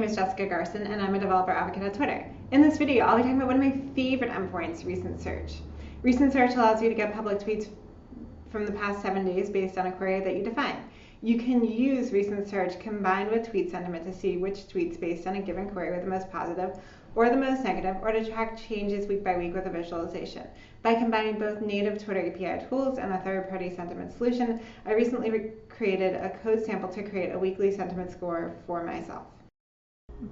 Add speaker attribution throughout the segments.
Speaker 1: is Jessica Garson, and I'm a developer advocate at Twitter. In this video, I'll be talking about one of my favorite endpoints, recent search. Recent search allows you to get public tweets from the past 7 days based on a query that you define. You can use recent search combined with tweet sentiment to see which tweets based on a given query were the most positive or the most negative, or to track changes week by week with a visualization. By combining both native Twitter API tools and a third-party sentiment solution, I recently created a code sample to create a weekly sentiment score for myself.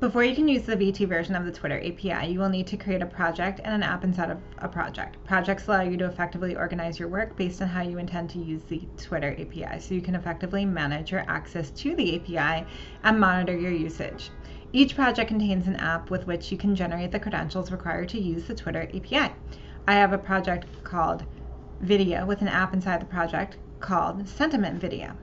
Speaker 1: Before you can use the V2 version of the Twitter API, you will need to create a project and an app inside of a project. Projects allow you to effectively organize your work based on how you intend to use the Twitter API, so you can effectively manage your access to the API and monitor your usage. Each project contains an app with which you can generate the credentials required to use the Twitter API. I have a project called Video with an app inside the project called Sentiment Video.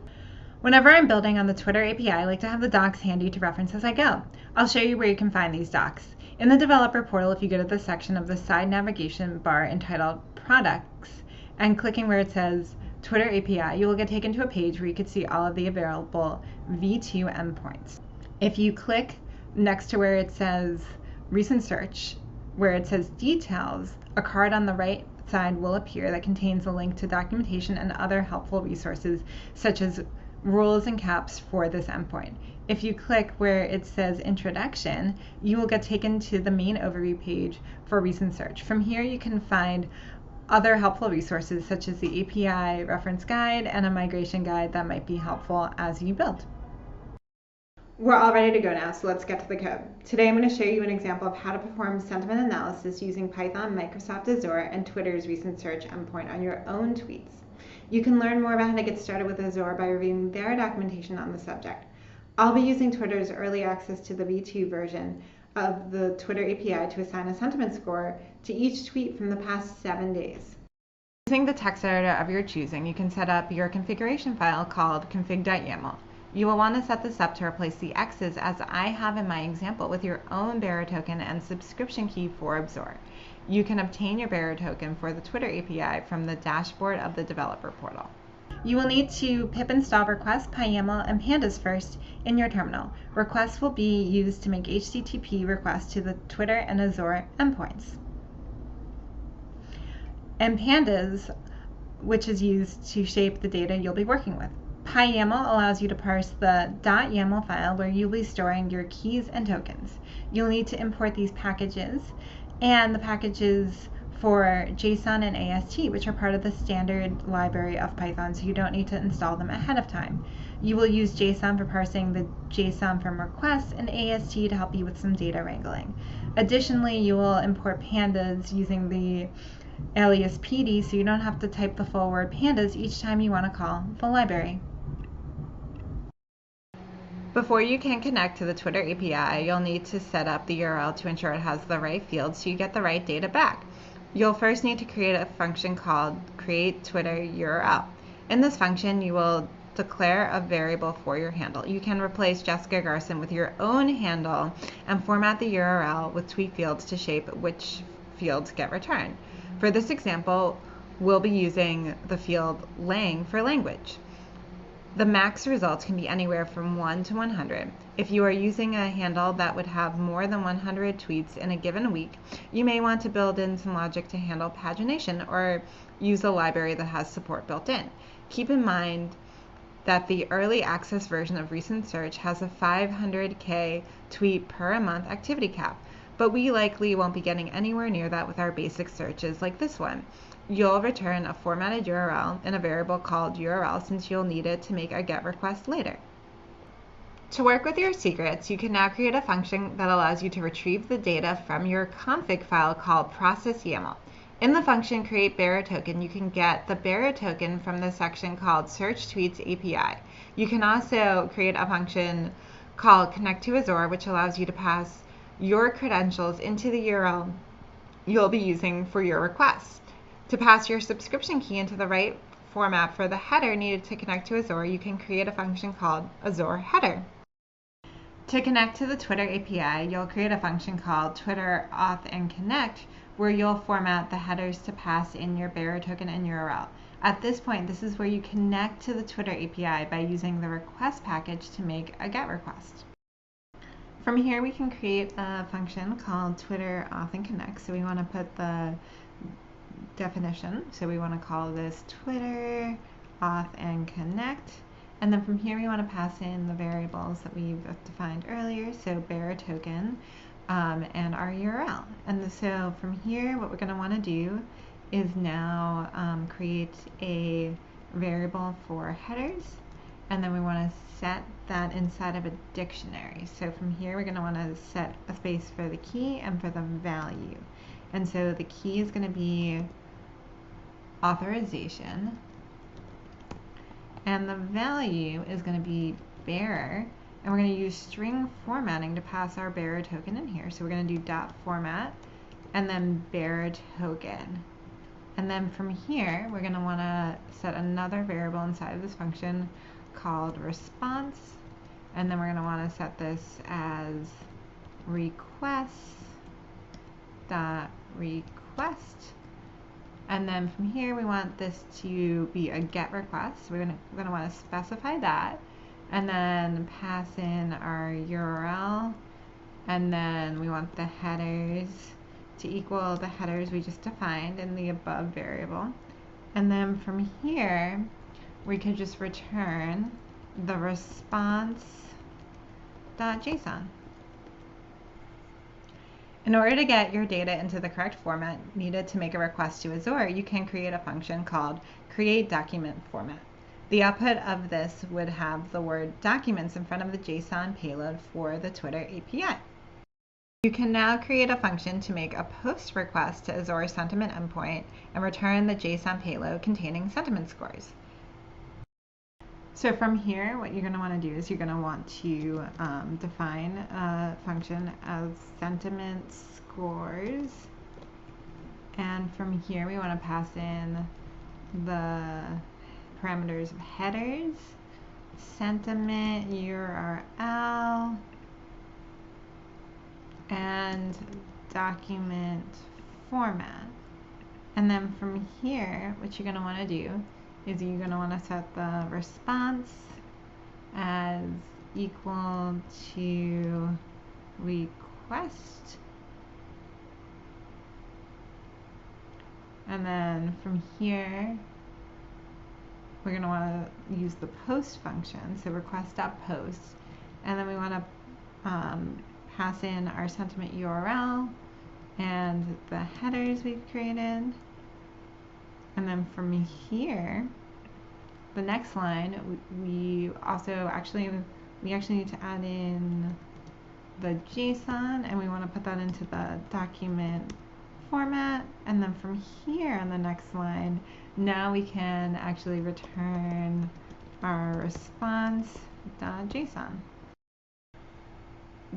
Speaker 1: Whenever I'm building on the Twitter API, I like to have the docs handy to reference as I go. I'll show you where you can find these docs. In the developer portal, if you go to the section of the side navigation bar entitled Products and clicking where it says Twitter API, you will get taken to a page where you can see all of the available V2 endpoints. If you click next to where it says Recent Search, where it says Details, a card on the right side will appear that contains a link to documentation and other helpful resources such as rules and caps for this endpoint. If you click where it says Introduction, you will get taken to the main overview page for recent search. From here you can find other helpful resources such as the API reference guide and a migration guide that might be helpful as you build. We're all ready to go now, so let's get to the code. Today I'm going to show you an example of how to perform sentiment analysis using Python, Microsoft Azure, and Twitter's recent search endpoint on your own tweets. You can learn more about how to get started with Azure by reviewing their documentation on the subject. I'll be using Twitter's early access to the V2 version of the Twitter API to assign a sentiment score to each tweet from the past 7 days. Using the text editor of your choosing, you can set up your configuration file called config.yaml. You will want to set this up to replace the X's as I have in my example with your own bearer token and subscription key for Azure. You can obtain your bearer token for the Twitter API from the dashboard of the developer portal. You will need to pip install request, PyYAML, and pandas first in your terminal. Requests will be used to make HTTP requests to the Twitter and Azure endpoints. And pandas, which is used to shape the data you'll be working with. PyYAML allows you to parse the .yaml file where you'll be storing your keys and tokens. You'll need to import these packages and the packages for JSON and AST, which are part of the standard library of Python, so you don't need to install them ahead of time. You will use JSON for parsing the JSON from requests and AST to help you with some data wrangling. Additionally, you will import pandas using the alias PD, so you don't have to type the full word pandas each time you want to call the library. Before you can connect to the Twitter API, you'll need to set up the URL to ensure it has the right fields so you get the right data back. You'll first need to create a function called createTwitterURL. In this function, you will declare a variable for your handle. You can replace Jessica Garson with your own handle and format the URL with tweet fields to shape which fields get returned. For this example, we'll be using the field lang for language. The max results can be anywhere from 1 to 100. If you are using a handle that would have more than 100 tweets in a given week, you may want to build in some logic to handle pagination or use a library that has support built in. Keep in mind that the early access version of recent search has a 500K tweet per month activity cap, but we likely won't be getting anywhere near that with our basic searches like this one. You'll return a formatted URL in a variable called URL since you'll need it to make a GET request later. To work with your secrets, you can now create a function that allows you to retrieve the data from your config file called process.yaml. In the function create bearer token, you can get the bearer token from the section called search tweets API. You can also create a function called connect to Azure, which allows you to pass your credentials into the URL you'll be using for your request. To pass your subscription key into the right format for the header needed to connect to Azure, you can create a function called Azure header. To connect to the Twitter API, you'll create a function called Twitter auth and connect, where you'll format the headers to pass in your bearer token and URL. At this point, this is where you connect to the Twitter API by using the request package to make a GET request. From here, we can create a function called Twitter auth and connect. So we want to put the definition. So we want to call this Twitter auth and connect. And then from here, we want to pass in the variables that we've defined earlier. So bearer token and our URL. And so from here, what we're going to want to do is now create a variable for headers. And then we want to set that inside of a dictionary. So from here, we're going to want to set a space for the key and for the value. And so the key is going to be authorization. And the value is going to be bearer. And we're going to use string formatting to pass our bearer token in here. So we're going to do dot format and then bearer token. And then from here, we're going to want to set another variable inside of this function called response. And then we're going to want to set this as request. And then from here, we want this to be a get request. So we're going to want to specify that. And then pass in our URL. And then we want the headers to equal the headers we just defined in the above variable. And then from here, we could just return the response.json. In order to get your data into the correct format needed to make a request to Azure, you can create a function called createDocumentFormat. The output of this would have the word documents in front of the JSON payload for the Twitter API. You can now create a function to make a post request to Azure sentiment endpoint and return the JSON payload containing sentiment scores. So from here, what you're going to want to do is you're going to want to define a function as sentiment scores. And from here, we want to pass in the parameters of headers, sentiment URL, and document format. And then from here, what you're going to want to do is you're going to want to set the response as equal to request. And then from here, we're going to want to use the post function, so request.post. And then we want to pass in our sentiment URL and the headers we've created. And then from here, the next line, we actually need to add in the JSON, and we want to put that into the document format. And then from here on the next line, now we can actually return our response.json.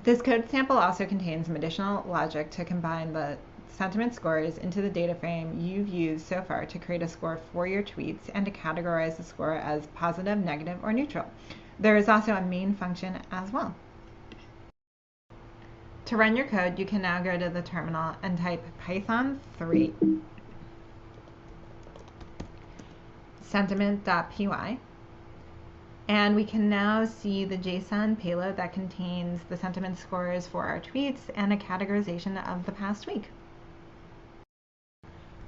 Speaker 1: This code sample also contains some additional logic to combine the sentiment scores into the data frame you've used so far to create a score for your tweets and to categorize the score as positive, negative, or neutral. There is also a main function as well. To run your code, you can now go to the terminal and type Python 3 sentiment.py. And we can now see the JSON payload that contains the sentiment scores for our tweets and a categorization of the past week.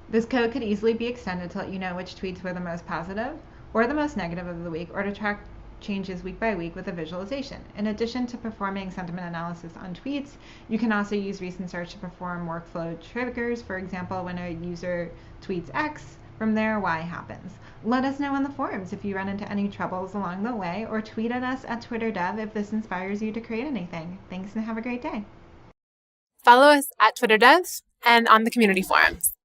Speaker 1: This code could easily be extended to let you know which tweets were the most positive or the most negative of the week, or to track changes week by week with a visualization. In addition to performing sentiment analysis on tweets, you can also use recent search to perform workflow triggers. For example, when a user tweets X, from there Y happens. Let us know in the forums if you run into any troubles along the way, or tweet at us at TwitterDev if this inspires you to create anything. Thanks and have a great day.
Speaker 2: Follow us at TwitterDev and on the community forums.